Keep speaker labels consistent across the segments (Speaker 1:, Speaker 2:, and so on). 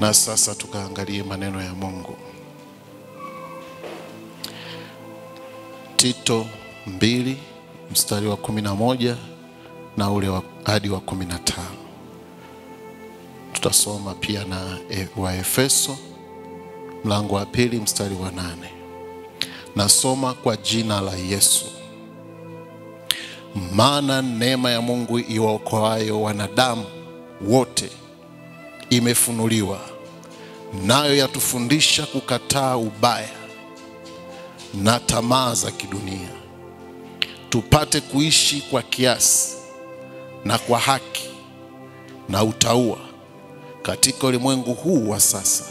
Speaker 1: Na sasa tukaangalie maneno ya Mungu. Tito 2 mstari wa 11 na ule hadi wa 15. Tutasoma pia na wa Efeso mlango wa 2 mstari wa 8. Nasoma kwa jina la Yesu. Maana neema ya Mungu iwaokoayo wanadamu wote imefunuliwa, nayo yatufundisha kukataa ubaya na tamaa za kidunia, tupate kuishi kwa kiasi na kwa haki na utauwa katika ulimwengu huu wa sasa,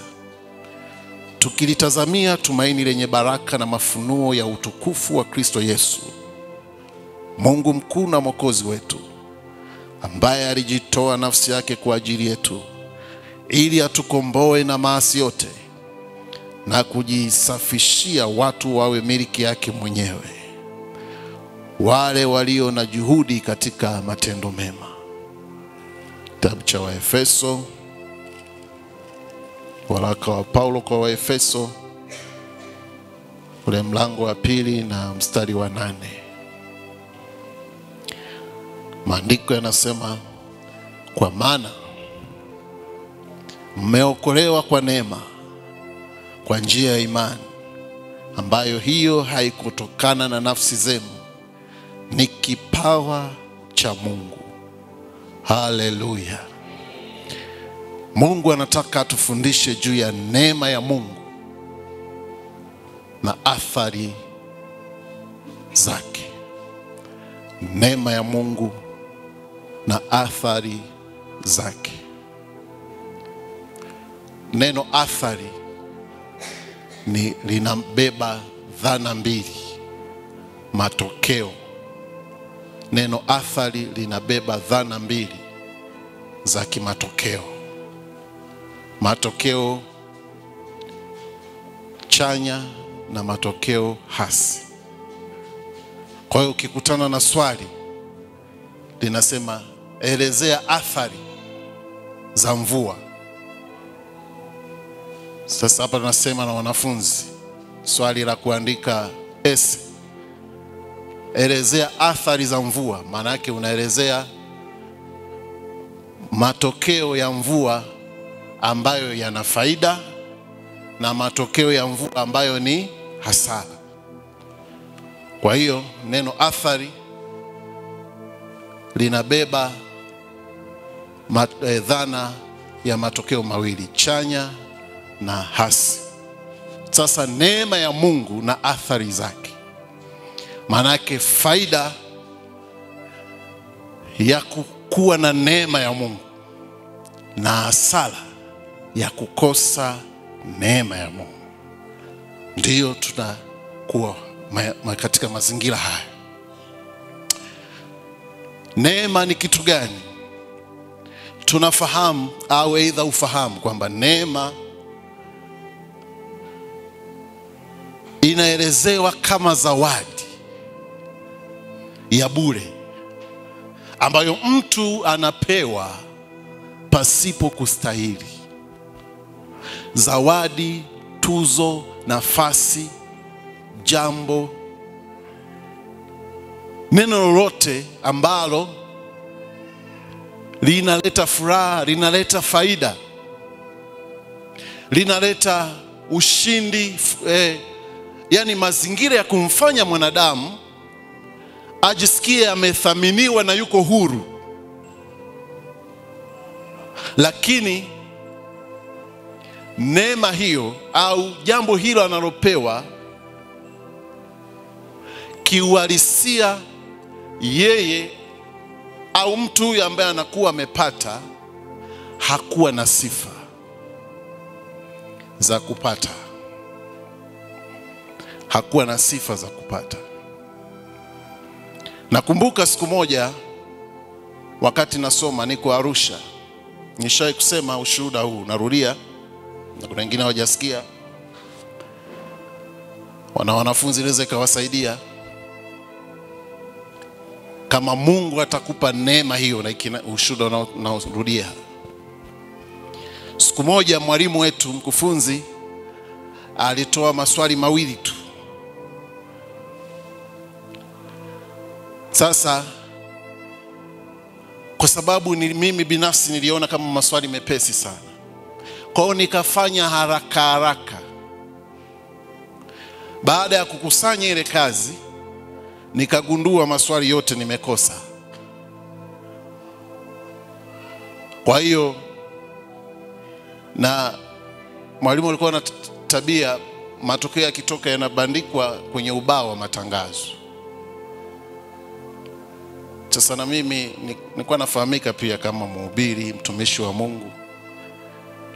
Speaker 1: tukilitazamia tumaini lenye baraka na mafunuo ya utukufu wa Kristo Yesu, Mungu mkuu na Mwokozi wetu, ambaye alijitoa nafsi yake kwa ajili yetu ili atukomboe na maasi yote na kujisafishia watu wawe miliki yake mwenyewe, wale walio na juhudi katika matendo mema. Kitabu cha Waefeso, waraka wa Paulo kwa Waefeso ule mlango wa 2 na mstari wa 8. Maandiko yanasema, kwa maana mmeokolewa kwa neema kwa njia ya imani, ambayo hiyo haikutokana na nafsi zenu, ni kipawa cha Mungu. Haleluya. Mungu anataka atufundishe juu ya neema ya Mungu na athari zake. Neema ya Mungu na athari zake. Neno athari linabeba dhana mbili, matokeo. Neno athari linabeba dhana mbili za kimatokeo. Matokeo chanya na matokeo hasi. Kwa hiyo ukikutana na swali linasema elezea athari za mvua, sasa hapa tunasema na wanafunzi swali la kuandika essay, elezea athari za mvua. Maana yake unaelezea matokeo ya mvua ambayo yana faida na matokeo ya mvua ambayo ni hasara. Kwa hiyo neno athari linabeba dhana ya matokeo mawili, chanya na hasi. Sasa neema ya Mungu na athari zake. Maana yake faida ya kuwa na neema ya Mungu na hasara ya kukosa neema ya Mungu. Ndiyo tunakuwa katika mazingira haya. Neema ni kitu gani? Tunafahamu au aidha ufahamu kwamba neema inaelezewa kama zawadi ya bure ambayo mtu anapewa pasipo kustahili. Zawadi, tuzo, nafasi, jambo, neno lolote ambalo linaleta furaha, linaleta faida, linaleta ushindi, yani mazingira ya kumfanya mwanadamu ajisikie amethaminiwa na yuko huru. Lakini neema hiyo au jambo hilo analopewa kiuhalisia, yeye au mtu huyu ambaye anakuwa amepata hakuwa na sifa za kupata. Hakuwa na sifa za kupata. Nakumbuka siku moja wakati nasoma niko Arusha, nishawahi kusema ushuhuda huu, narudia na kuna wengine hawajasikia. Wanafunzi inaweza ikawasaidia kama Mungu atakupa neema hiyo, na ushuhuda unaorudia. Siku moja mwalimu wetu mkufunzi alitoa maswali mawili tu. Sasa kwa sababu mimi binafsi niliona kama maswali mepesi sana, kwa hiyo nikafanya haraka. Baada ya kukusanya ile kazi, nikagundua maswali yote nimekosa. Kwa hiyo, na mwalimu alikuwa na tabia matokeo yakitoka yanabandikwa kwenye ubao wa matangazo. Sasa na mimi nilikuwa nafahamika pia kama mhubiri, mtumishi wa Mungu.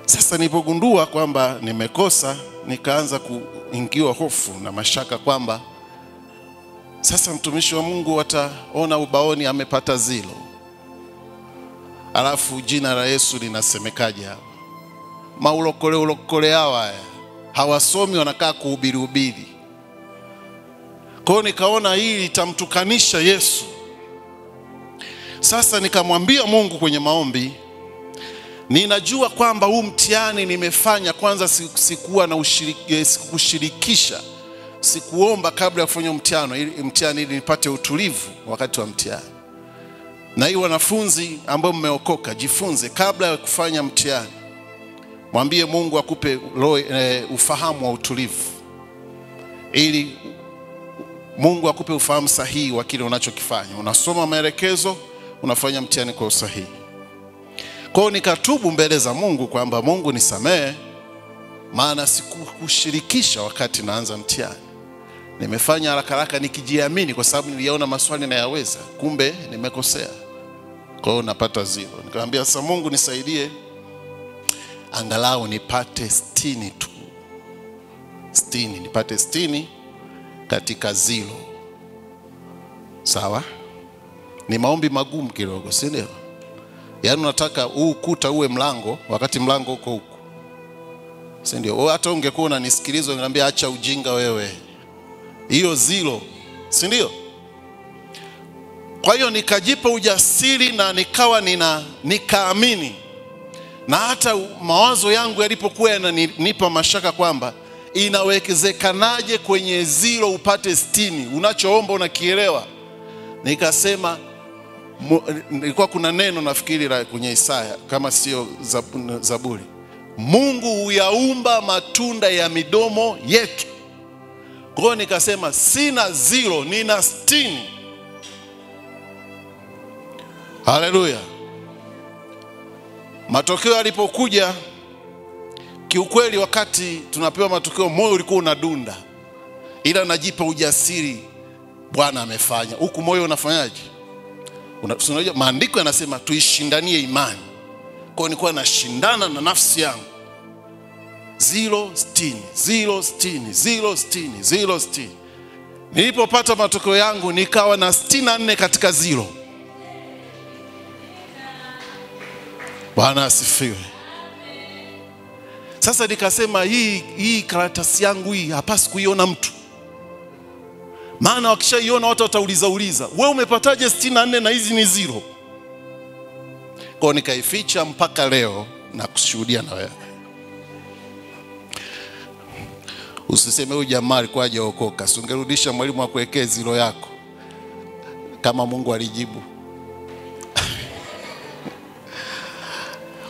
Speaker 1: Sasa nilipogundua kwamba nimekosa, nikaanza kuingiwa hofu na mashaka kwamba sasa mtumishi wa Mungu ataona ubaoni amepata zilo, alafu jina la Yesu linasemekaje hapa? Maulokole hawa hawasomi, wanakaa kuhubiri. Kwa hiyo nikaona hili litamtukanisha Yesu. Sasa nikamwambia Mungu kwenye maombi, ninajua kwamba huu mtihani nimefanya, kwanza sikuwa na kushirikisha, sikuomba kabla ya kufanya mtihani ili nipate utulivu wakati wa mtihani. Na hii wanafunzi ambao mmeokoka, jifunze kabla ya kufanya mtihani, mwambie Mungu akupe ufahamu wa utulivu, ili Mungu akupe ufahamu sahihi wa kile unachokifanya. Unasoma maelekezo, unafanya mtihani kwa usahihi. Kwa hiyo nikatubu mbele za Mungu kwamba Mungu nisamehe, maana sikushirikisha wakati naanza mtihani. Nimefanya haraka nikijiamini kwa sababu niliona maswali nayaweza, kumbe nimekosea. Kwa hiyo napata zero. Nikamwambia sasa Mungu nisaidie angalau nipate 60 tu. 60, nipate 60 katika zero. Sawa? Ni maombi magumu kidogo, si ndio? Yaani unataka huu ukuta uwe mlango wakati mlango uko huko. Si ndio? Hata ungekuwa unanisikiliza ungeniambia acha ujinga wewe. Hiyo zero, si ndio? Kwa hiyo nikajipa ujasiri na nikaamini. Na hata mawazo yangu yalipokuwa yananipa mashaka kwamba inawezekanaje kwenye zero upate 60, unachoomba unakielewa. Nikasema, nilikuwa kuna neno nafikiri la kwenye Isaya kama sio Zaburi, Mungu huyaumba matunda ya midomo yetu. Kwa hiyo nikasema sina zero, nina 60. Haleluya. Matokeo yalipokuja, kiukweli wakati tunapewa matokeo moyo ulikuwa unadunda, ila najipa ujasiri, Bwana amefanya. Huku moyo unafanyaje? Unajua maandiko yanasema tuishindanie imani. Kwa hiyo nilikuwa nashindana na nafsi yangu. 0 60 0 60 0 60 0 60. Nilipopata matokeo yangu nikawa na 64 katika 0. Bwana asifiwe. Sasa nikasema hii karatasi yangu hii hapasi kuiona mtu. Maana wakishaiona watu watauliza, wewe umepataje 64 na hizi ni 0? Kwa nikaificha mpaka leo na kushuhudia na wewe. Usiseme huyu jamaa alikuwa hajaokoka, ungerudisha mwalimu akuwekee 0 yako kama Mungu alijibu.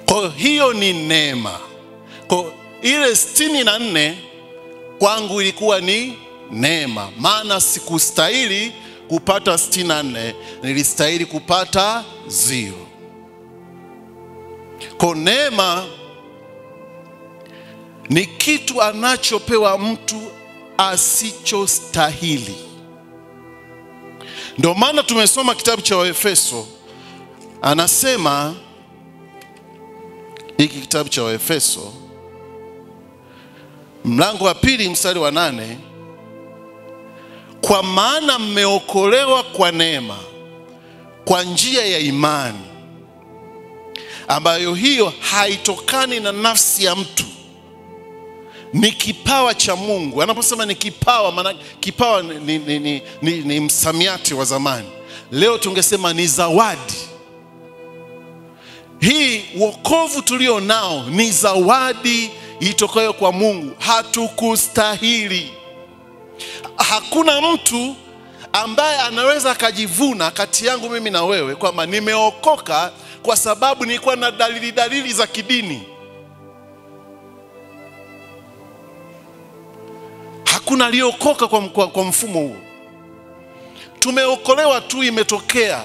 Speaker 1: Kwa hiyo ni neema. Kwa ile 64 kwangu ilikuwa ni neema, maana sikustahili kupata 64, nilistahili kupata 0. Kwa neema ni kitu anachopewa mtu asichostahili. Ndio maana tumesoma kitabu cha Waefeso, anasema hiki kitabu cha Waefeso mlango wa 2 mstari wa 8, kwa maana mmeokolewa kwa neema kwa njia ya imani, ambayo hiyo haitokani na nafsi ya mtu, ni kipawa cha Mungu. Anaposema ni kipawa, maana kipawa ni msamiati wa zamani. Leo tungesema ni zawadi. hii wokovu tulio nao ni zawadi itokayo kwa Mungu. Hatukustahili. Hakuna mtu ambaye anaweza akajivuna kati yangu mimi na wewe kwamba nimeokoka kwa sababu nilikuwa na dalili za kidini. Hakuna aliyeokoka kwa mfumo huo. Tumeokolewa tu, imetokea.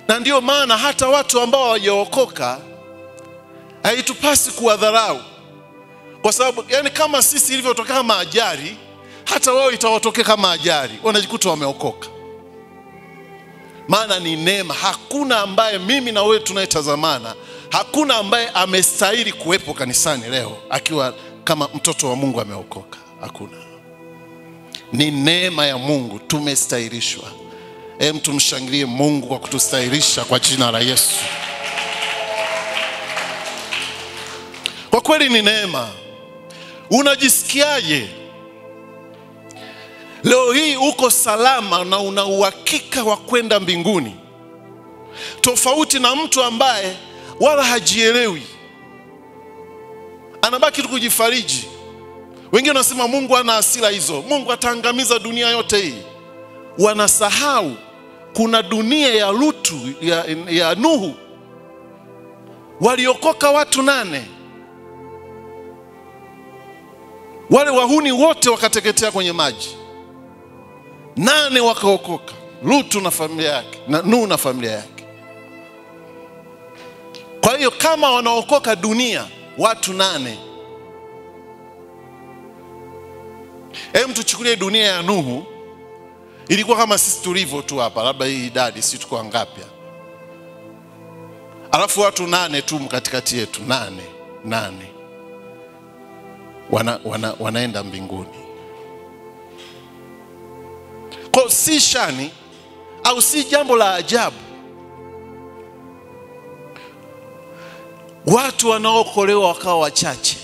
Speaker 1: Na ndio maana hata watu ambao hawajaokoka haitupasi kuwadharau, kwa sababu yani kama sisi ilivyotokea kama ajali, hata wao itawatokea kama ajali, wanajikuta wameokoka. Maana ni neema. Hakuna ambaye mimi na wewe tunayetazamana, hakuna ambaye amestahili kuwepo kanisani leo akiwa kama mtoto wa Mungu ameokoka. Hakuna. Ni neema ya Mungu, tumestahilishwa. Tumshangilie Mungu kwa kutustahilisha kwa jina la Yesu. Kwa kweli ni neema. Unajisikiaje leo hii uko salama na una uhakika wa kwenda mbinguni, tofauti na mtu ambaye wala hajielewi, anabaki tu kujifariji? Wengine wanasema Mungu ana hasira hizo, Mungu ataangamiza dunia yote hii. Wanasahau kuna dunia ya Lutu, ya Nuhu, waliokoka watu 8. Wale wahuni wote wakateketea kwenye maji, 8 wakaokoka. Lutu na familia yake, na Nuhu na familia yake. Kwa hiyo kama wanaokoka dunia watu 8, tuchukulie dunia ya Nuhu ilikuwa kama sisi tulivyo tu hapa, labda hii idadi sisi tuko ngapi? Alafu watu 8 tu mkatikati yetu, 8 wanaenda mbinguni. Kwa si shani au si jambo la ajabu watu wanaokolewa wakawa wachache,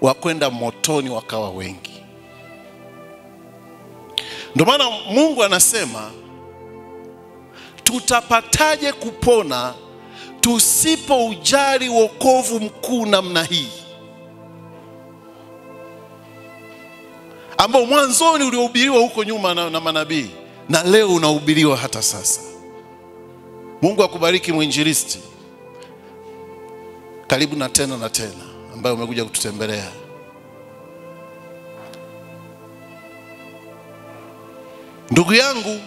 Speaker 1: wakwenda motoni wakawa wengi. Ndio maana Mungu anasema tutapataje kupona tusipoujali wokovu mkuu namna hii, ambao mwanzoni uliohubiriwa huko nyuma na manabii na leo unahubiriwa hata sasa. Mungu akubariki mwinjilisti. Karibu na tena ambaye umekuja kututembelea. Ndugu yangu,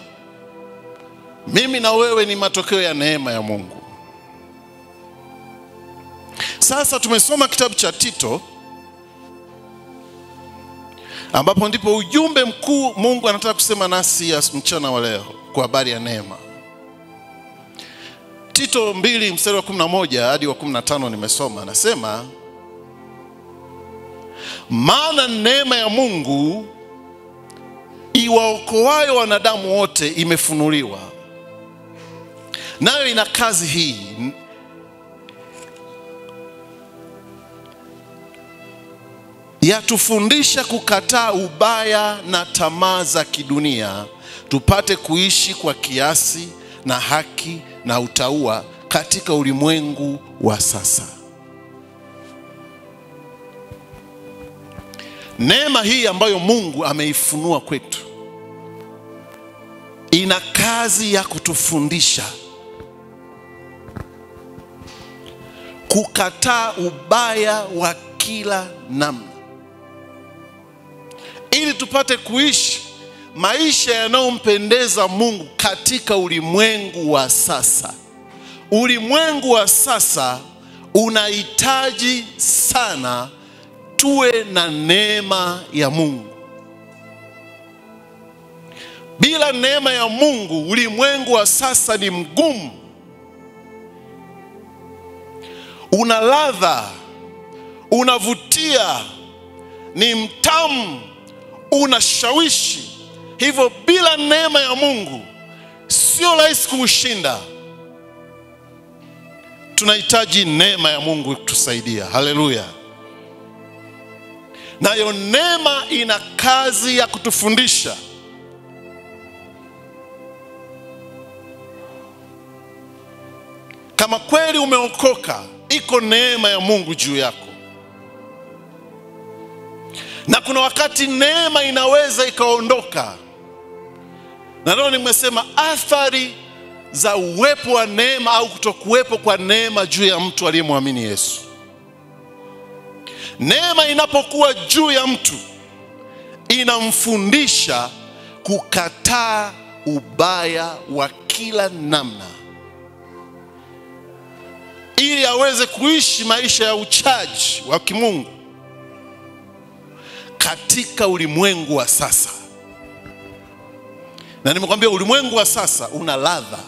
Speaker 1: mimi na wewe ni matokeo ya neema ya Mungu. Sasa tumesoma kitabu cha Tito, ambapo ndipo ujumbe mkuu Mungu anataka kusema nasi ya mchana wa leo kwa habari ya neema. Tito 2 mstari wa 11 hadi wa 15 nimesoma. Anasema, maana neema ya Mungu iwaokoayo wanadamu wote imefunuliwa, nayo ina kazi hii: yatufundisha kukataa ubaya na tamaa za kidunia, tupate kuishi kwa kiasi na haki na utauwa katika ulimwengu wa sasa. Neema hii ambayo Mungu ameifunua kwetu ina kazi ya kutufundisha kukataa ubaya wa kila namna, ili tupate kuishi maisha yanayompendeza Mungu katika ulimwengu wa sasa. Ulimwengu wa sasa unahitaji sana tuwe na neema ya Mungu. Bila neema ya Mungu, ulimwengu wa sasa ni mgumu. Una ladha, unavutia, ni mtamu, unashawishi. Hivyo bila neema ya Mungu sio rahisi kuushinda. Tunahitaji neema ya Mungu kutusaidia. Haleluya. Nayo neema ina kazi ya kutufundisha Kama kweli umeokoka, iko neema ya Mungu juu yako. Na kuna wakati neema inaweza ikaondoka. Na leo nimesema athari za uwepo wa neema au kutokuwepo kwa neema juu ya mtu aliyemwamini Yesu. Neema inapokuwa juu ya mtu, inamfundisha kukataa ubaya wa kila namna, ili aweze kuishi maisha ya uchaji wa kimungu katika ulimwengu wa sasa. Na nimekwambia ulimwengu wa sasa una ladha,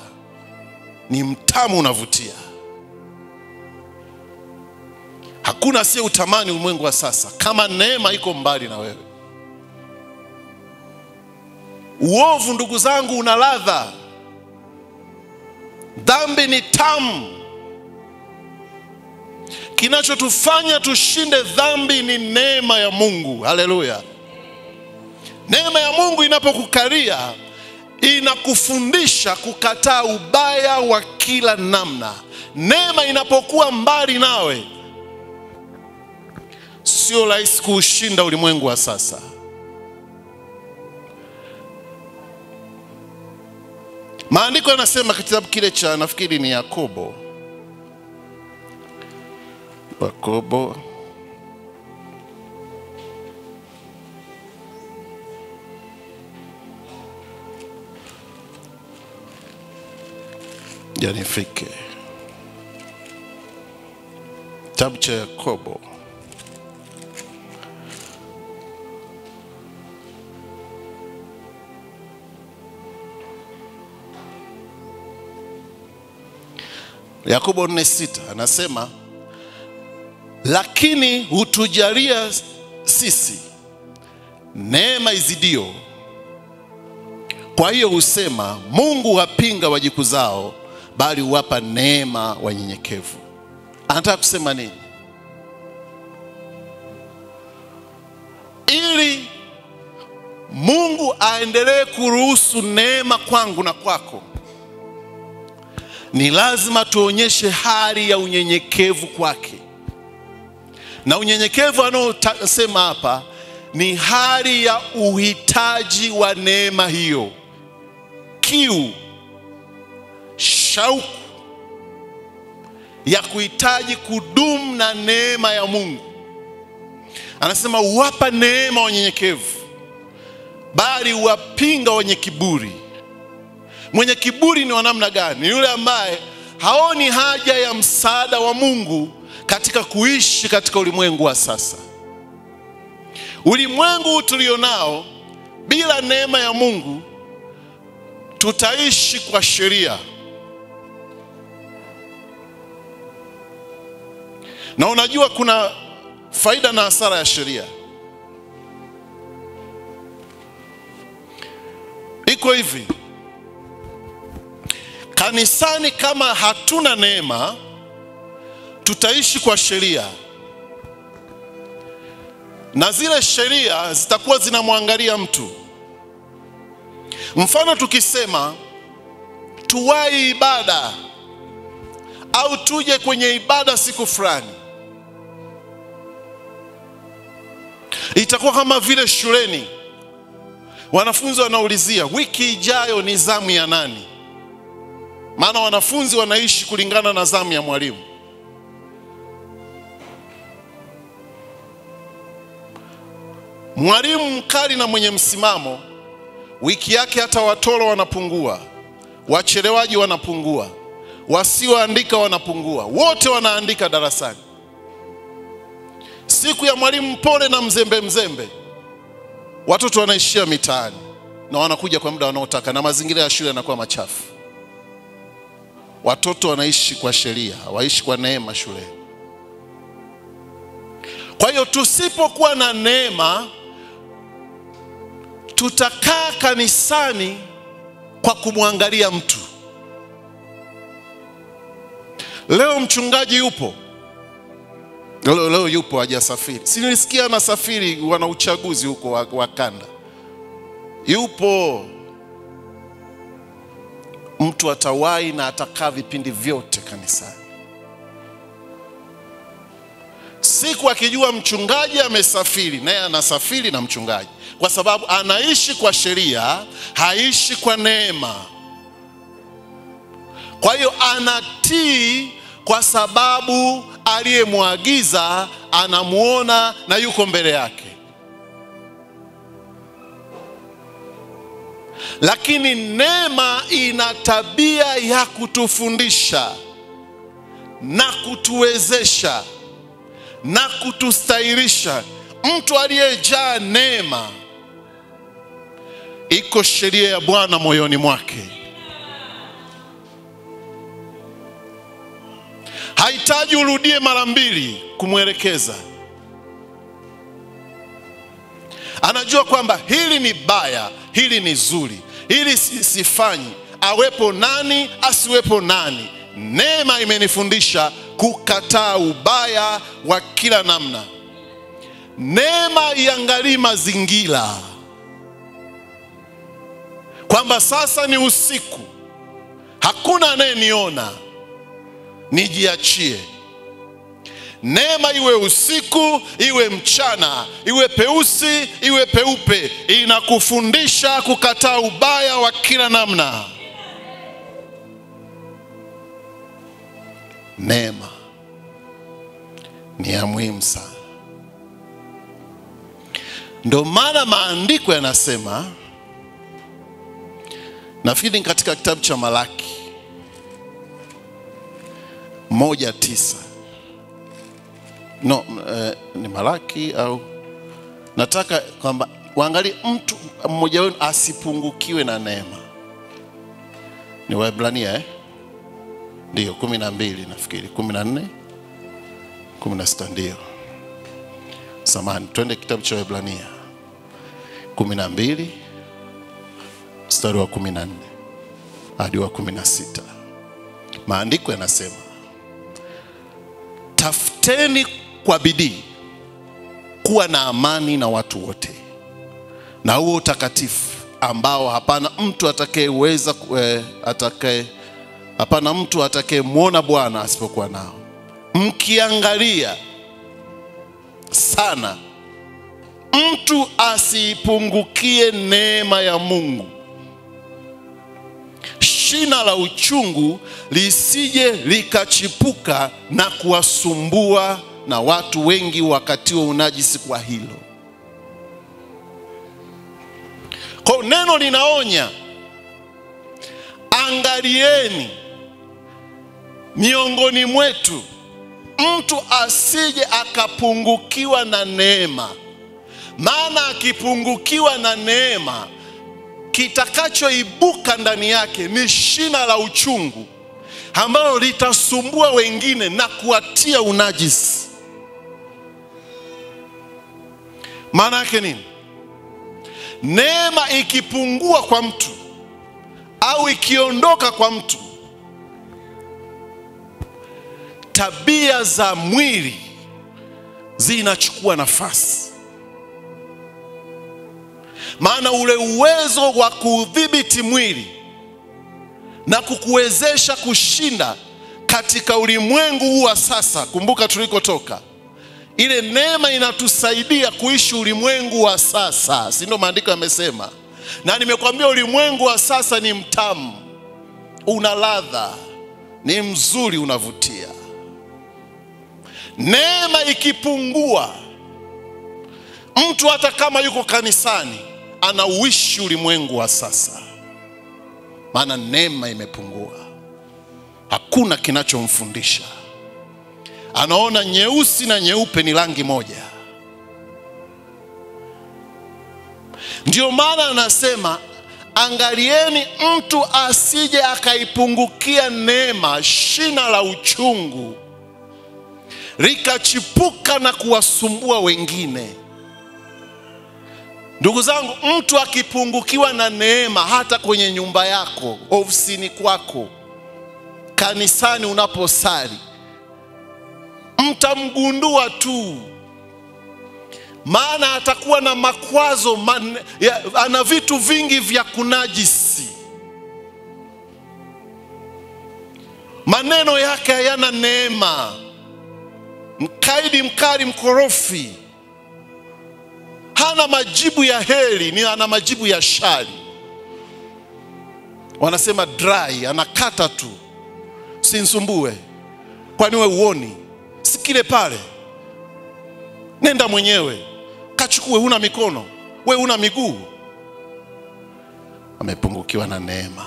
Speaker 1: ni mtamu, unavutia. Hakuna asiye utamani ulimwengu wa sasa kama neema iko mbali na wewe. Uovu, ndugu zangu, una ladha. Dhambi ni tamu. Kinachotufanya tushinde dhambi ni neema ya Mungu. Haleluya. Neema ya Mungu inapokukalia, inakufundisha kukataa ubaya wa kila namna. Neema inapokuwa mbali nawe, sio rahisi kuushinda ulimwengu wa sasa. Maandiko yanasema kitabu kile cha, nafikiri ni Yakobo. Janifike. Kitabu cha Yakobo. Yakobo 4:6 anasema, lakini hutujalia sisi neema izidio. Kwa hiyo husema, Mungu hapinga wajikuzao, bali huwapa neema wanyenyekevu. Anataka kusema nini? Ili Mungu aendelee kuruhusu neema kwangu na kwako, ni lazima tuonyeshe hali ya unyenyekevu kwake. Na unyenyekevu anaosema hapa ni hali ya uhitaji wa neema hiyo. Kiu, shauku ya kuhitaji kudumu na neema ya Mungu. Anasema huwapa neema wanyenyekevu, bali huwapinga wenye kiburi. Mwenye kiburi ni wa namna gani? Ni yule ambaye haoni haja ya msaada wa Mungu katika kuishi katika ulimwengu wa sasa. Ulimwengu tulionao bila neema ya Mungu, tutaishi kwa sheria. Na unajua kuna faida na hasara ya sheria. Iko hivi, kanisani kama hatuna neema, tutaishi kwa sheria. Na zile sheria zitakuwa zinamwangalia mtu. Mfano tukisema tuwahi ibada au tuje kwenye ibada siku fulani, itakuwa kama vile shuleni wanafunzi wanaulizia wiki ijayo ni zamu ya nani? Maana wanafunzi wanaishi kulingana na zamu ya mwalimu. Mwalimu mkali na mwenye msimamo, wiki yake hata watoro wanapungua, wachelewaji wanapungua, wasioandika wanapungua, wote wanaandika darasani. Siku ya mwalimu mpole na mzembe, watoto wanaishia mitaani na wanakuja kwa muda wanaotaka, na mazingira ya shule yanakuwa machafu. Watoto wanaishi kwa sheria, hawaishi kwa neema shule. Kwa hiyo tusipokuwa na neema, tutakaa kanisani kwa kumwangalia mtu. Leo mchungaji yupo, leo yupo hajasafiri. Si nilisikia anasafiri, wana uchaguzi huko wa kanda. Yupo mtu atawahi na atakaa vipindi vyote kanisani. Siku akijua mchungaji amesafiri, naye anasafiri na mchungaji, kwa sababu anaishi kwa sheria, haishi kwa neema. Kwa hiyo anatii kwa sababu aliyemwagiza anamuona na yuko mbele yake. Lakini neema ina tabia ya kutufundisha na kutuwezesha na kutustahilisha. Mtu aliyejaa neema, iko sheria ya Bwana moyoni mwake. Hahitaji urudie mara mbili kumwelekeza. Anajua kwamba hili ni baya, hili ni zuri, hili sifanyi, awepo nani asiwepo nani. Neema imenifundisha kukataa ubaya wa kila namna. Neema iangalie mazingira, kwamba sasa ni usiku, hakuna anayeniona, nijiachie. Neema iwe usiku, iwe mchana, iwe peusi, iwe peupe, inakufundisha kukataa ubaya wa kila namna. Neema ni ya muhimu sana. Ndio maana maandiko yanasema, nafikiri katika kitabu cha Malaki 1:9. Ni Malaki au nataka kwamba waangalie mtu mmoja wenu asipungukiwe na neema. Ni Waebrania ndio 12 nafikiri 14 16 ndio. Samahani, twende kitabu cha Waebrania 12 mstari wa 14 hadi wa 16. Maandiko yanasema, tafuteni kwa bidii kuwa na amani na watu wote, na huo utakatifu ambao hapana mtu atakayeweza hapana mtu atakayemwona Bwana asipokuwa nao. Mkiangalia sana mtu asipungukie neema ya Mungu, shina la uchungu lisije likachipuka na kuwasumbua na watu wengi wakati wa unajisi kwa hilo. Kwa neno linaonya, angalieni miongoni mwetu mtu asije akapungukiwa na neema. Maana akipungukiwa na neema, kitakachoibuka ndani yake ni shina la uchungu ambalo litasumbua wengine na kuatia unajisi. Maana yake nini? Neema ikipungua kwa mtu au ikiondoka kwa mtu, tabia za mwili zinachukua nafasi. Maana ule uwezo wa kudhibiti mwili na kukuwezesha kushinda katika ulimwengu huu wa sasa, kumbuka tulikotoka, ile neema inatusaidia kuishi ulimwengu wa sasa. Si ndio maandiko yamesema? Na nimekwambia ulimwengu wa sasa ni mtamu, una ladha, ni mzuri, unavutia. Neema ikipungua, mtu hata kama yuko kanisani anauishi ulimwengu wa sasa. Maana neema imepungua, hakuna kinachomfundisha. Anaona nyeusi na nyeupe ni rangi moja. Ndio maana anasema, angalieni mtu asije akaipungukia neema, shina la uchungu likachipuka na kuwasumbua wengine. Ndugu zangu, mtu akipungukiwa na neema, hata kwenye nyumba yako, ofisini kwako, kanisani unaposali, mtamgundua tu. Maana atakuwa na makwazo, ana vitu vingi vya kunajisi. maneno yake hayana neema, mkaidi, mkali, mkorofi, hana majibu ya heri, ni ana majibu ya shari. Wanasema dry, anakata tu. Sinisumbue. Kwani wewe uoni? Sikile pale. Nenda mwenyewe. Kachukue, una mikono, wewe una miguu. Amepungukiwa na neema.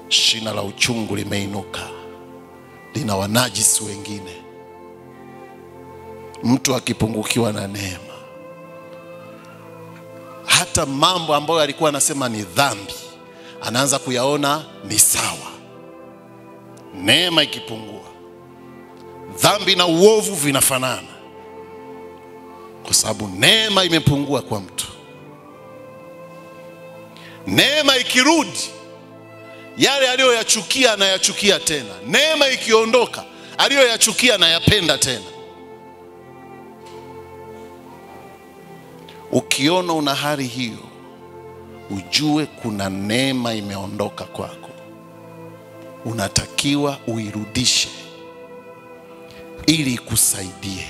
Speaker 1: Shina la uchungu limeinuka, lina wanajisi wengine. Mtu akipungukiwa na neema, hata mambo ambayo alikuwa anasema ni dhambi anaanza kuyaona ni sawa. Neema ikipungua, dhambi na uovu vinafanana, kwa sababu neema imepungua kwa mtu. Neema ikirudi, yale aliyoyachukia anayachukia tena. Neema ikiondoka, aliyoyachukia anayapenda tena. Ukiona una hali hiyo, ujue kuna neema imeondoka kwako. Unatakiwa uirudishe ili ikusaidie,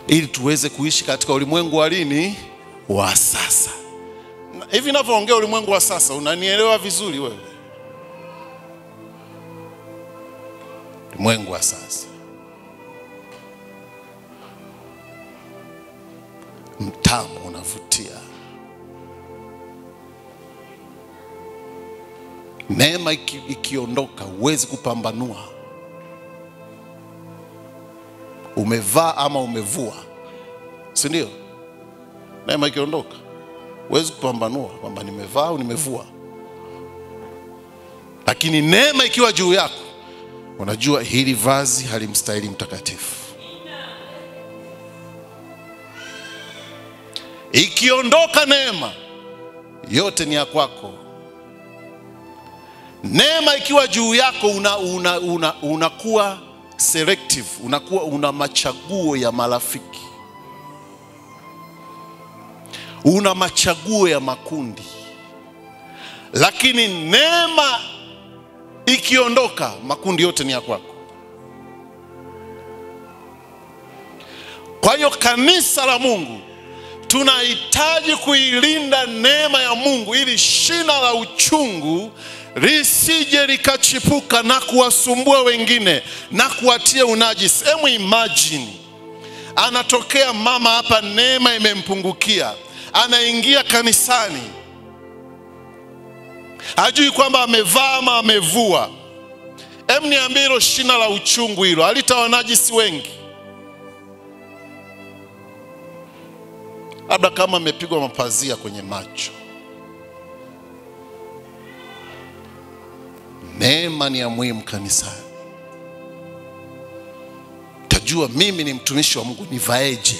Speaker 1: ili tuweze kuishi katika ulimwengu wa lini? Wa sasa. Hivi ninavyoongea ulimwengu wa sasa, unanielewa vizuri wewe? Ulimwengu wa sasa, mtamu, unavutia. Neema ikiondoka, huwezi kupambanua umevaa ama umevua, si ndio? Neema ikiondoka, huwezi kupambanua kwamba nimevaa au nimevua. Lakini neema ikiwa juu yako, unajua hili vazi halimstahili mtakatifu. Ikiondoka neema, yote ni ya kwako. Neema ikiwa juu yako, unakuwa selective, una machaguo ya marafiki, una machaguo ya makundi. Lakini neema ikiondoka, makundi yote ni ya kwako. Kwa hiyo kanisa la Mungu, tunahitaji kuilinda neema ya Mungu, ili shina la uchungu lisije likachipuka na kuwasumbua wengine na kuwatia unajisi. Hebu imagine, anatokea mama hapa, neema imempungukia, anaingia kanisani, hajui kwamba amevaa ama amevua. Hebu niambie, hilo shina la uchungu hilo halitawanajisi wengi? Labda kama amepigwa mapazia kwenye macho. Neema ni ya muhimu kanisani. Tajua mimi ni mtumishi wa Mungu, nivaeje?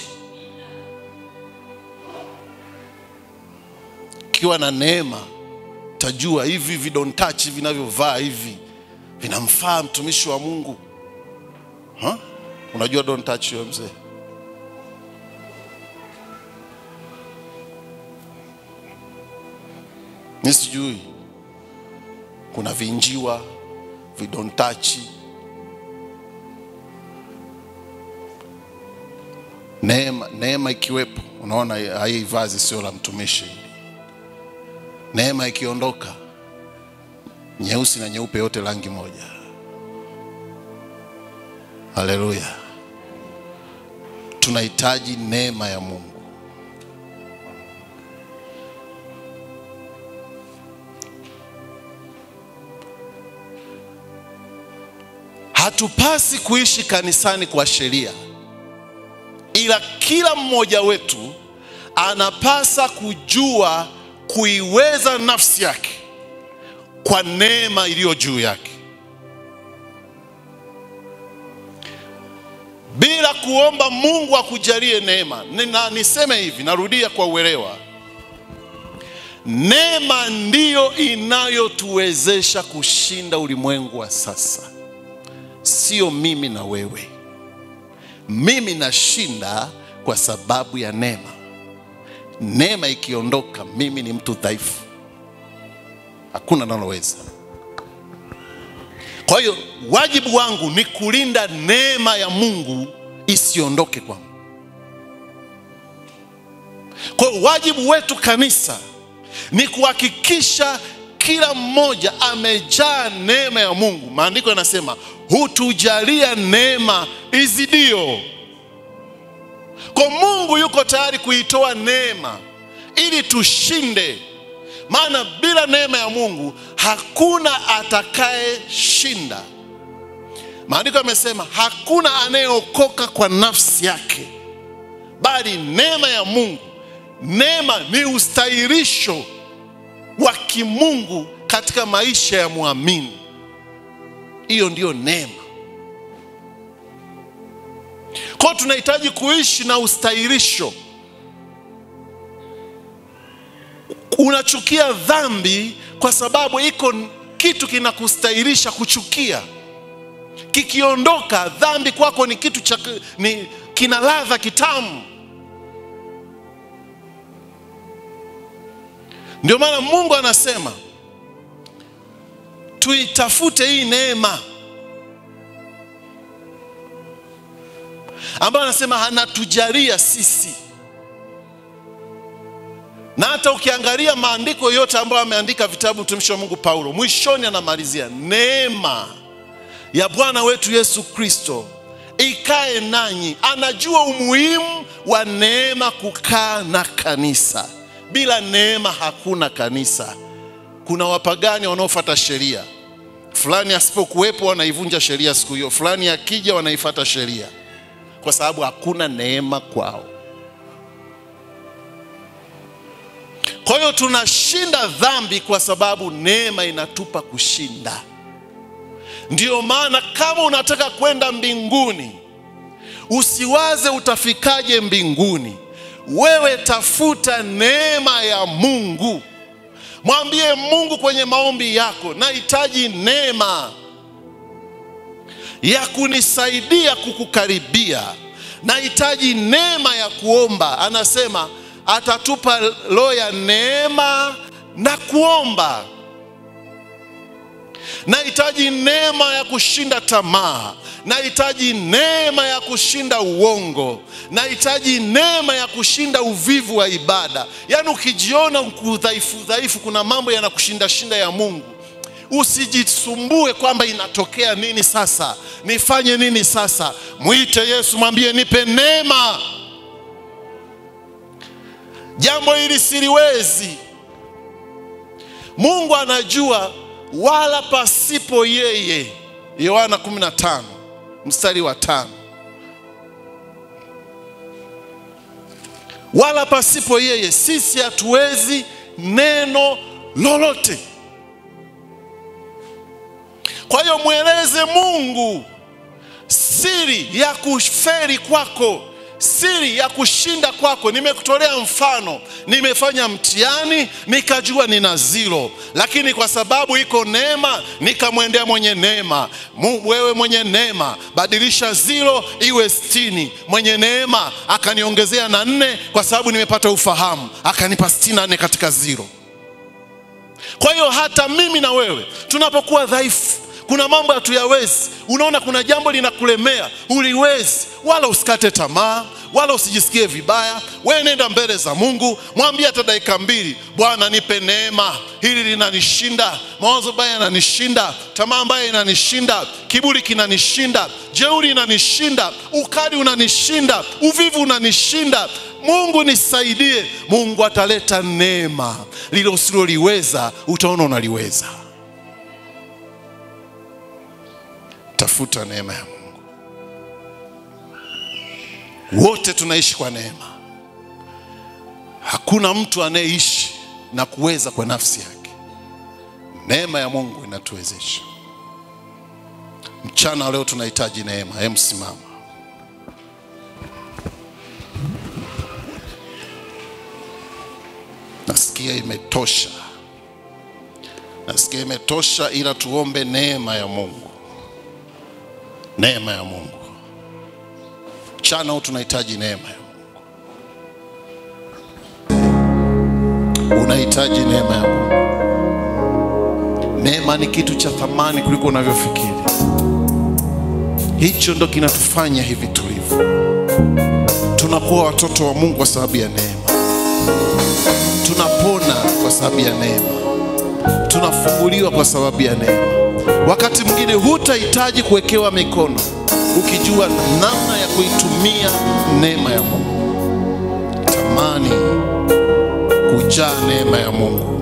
Speaker 1: Kiwa na neema, tajua hivi vidontachi vinavyovaa hivi vinamfaa mtumishi wa Mungu. Unajua dontachi wewe mzee? Nisijui. Kuna vinjiwa, vidontachi. Neema ikiwepo, unaona hii vazi sio la mtumishi. Neema ikiondoka, nyeusi na nyeupe yote rangi moja. Haleluya. Tunahitaji neema ya Mungu. Hatupasi kuishi kanisani kwa sheria, ila kila mmoja wetu anapasa kujua kuiweza nafsi yake kwa neema iliyo juu yake, bila kuomba Mungu akujalie neema. Na niseme hivi, narudia kwa uelewa, neema ndiyo inayotuwezesha kushinda ulimwengu wa sasa, sio mimi na wewe. Mimi nashinda kwa sababu ya neema. Neema ikiondoka, mimi ni mtu dhaifu, hakuna naloweza. Kwa hiyo wajibu wangu ni kulinda neema ya Mungu isiondoke kwangu. Kwa hiyo wajibu wetu kanisa ni kuhakikisha kila mmoja amejaa neema ya Mungu. Maandiko yanasema hutujalia neema izidio. Kwa Mungu yuko tayari kuitoa neema ili tushinde. Maana bila neema ya Mungu hakuna atakaye shinda. Maandiko yamesema hakuna anayeokoka kwa nafsi yake, bali neema ya Mungu. Neema ni ustahirisho wa kimungu katika maisha ya muamini. Hiyo ndiyo neema. Kwa tunahitaji kuishi na ustahirisho. Unachukia dhambi kwa sababu iko kitu kinakustahirisha kuchukia. Kikiondoka dhambi kwako ni kitu kina ladha kitamu. Ndio maana Mungu anasema tuitafute hii neema, ambayo anasema anatujalia sisi. Na hata ukiangalia maandiko yote ambayo ameandika vitabu mtumishi wa Mungu Paulo, mwishoni anamalizia neema ya Bwana wetu Yesu Kristo ikae nanyi. Anajua umuhimu wa neema kukaa na kanisa. Bila neema hakuna kanisa. Kuna wapagani wanaofuata sheria. Fulani asipokuwepo wanaivunja sheria siku hiyo. Fulani akija wanaifuata sheria. Kwa sababu hakuna neema kwao. Kwa hiyo tunashinda dhambi kwa sababu neema inatupa kushinda. Ndiyo maana kama unataka kwenda mbinguni, usiwaze utafikaje mbinguni. Wewe tafuta neema ya Mungu. Mwambie Mungu kwenye maombi yako, nahitaji neema ya kunisaidia kukukaribia. Nahitaji neema ya kuomba. Anasema atatupa roho ya neema na kuomba. Nahitaji neema ya kushinda tamaa. Nahitaji neema ya kushinda uongo. Nahitaji neema ya kushinda uvivu wa ibada. Yaani ukijiona udhaifu, kuna mambo yanakushinda shinda ya Mungu, usijisumbue kwamba inatokea nini sasa, nifanye nini sasa. Mwite Yesu, mwambie nipe neema. Jambo hili siliwezi. Mungu anajua wala pasipo yeye. Yohana 15 mstari wa 5. Wala pasipo yeye sisi hatuwezi neno lolote. Kwa hiyo mweleze Mungu siri ya kuferi kwako, siri ya kushinda kwako. Nimekutolea mfano. Nimefanya mtihani nikajua nina 0, lakini kwa sababu iko neema nikamwendea mwenye neema. Wewe mwenye neema, badilisha 0 iwe 60. Mwenye neema akaniongezea na 4 kwa sababu nimepata ufahamu, akanipa 64 katika 0. Kwa hiyo hata mimi na wewe tunapokuwa dhaifu, kuna mambo hatuyawezi, unaona kuna jambo linakulemea, uliwezi, wala usikate tamaa, wala usijisikie vibaya. Wewe nenda mbele za Mungu, mwambie hata dakika 2, Bwana nipe neema, hili linanishinda, mawazo baya yananishinda, tamaa mbaya inanishinda, kiburi kinanishinda, jeuri inanishinda, ukali unanishinda, uvivu unanishinda. Mungu nisaidie. Mungu ataleta neema. Lile usiloliweza utaona unaliweza. Tafuta neema ya Mungu. Wote tunaishi kwa neema. Hakuna mtu anayeishi na kuweza kwa nafsi yake. Neema ya Mungu inatuwezesha. Mchana leo tunahitaji neema. Hebu simama. Nasikia imetosha. Nasikia imetosha, ila tuombe neema ya Mungu. Neema ya Mungu. Mchana tunahitaji neema ya Mungu. Unahitaji neema ya Mungu. Neema ni kitu cha thamani kuliko unavyofikiri. Hicho ndo kinatufanya hivi tulivyo. Tunakuwa watoto wa Mungu kwa sababu ya neema. Tunapona kwa sababu ya neema. Tunafunguliwa kwa sababu ya neema. Wakati mwingine hutahitaji kuwekewa mikono, ukijua namna ya kuitumia neema ya Mungu. Tamani kujaa neema ya Mungu.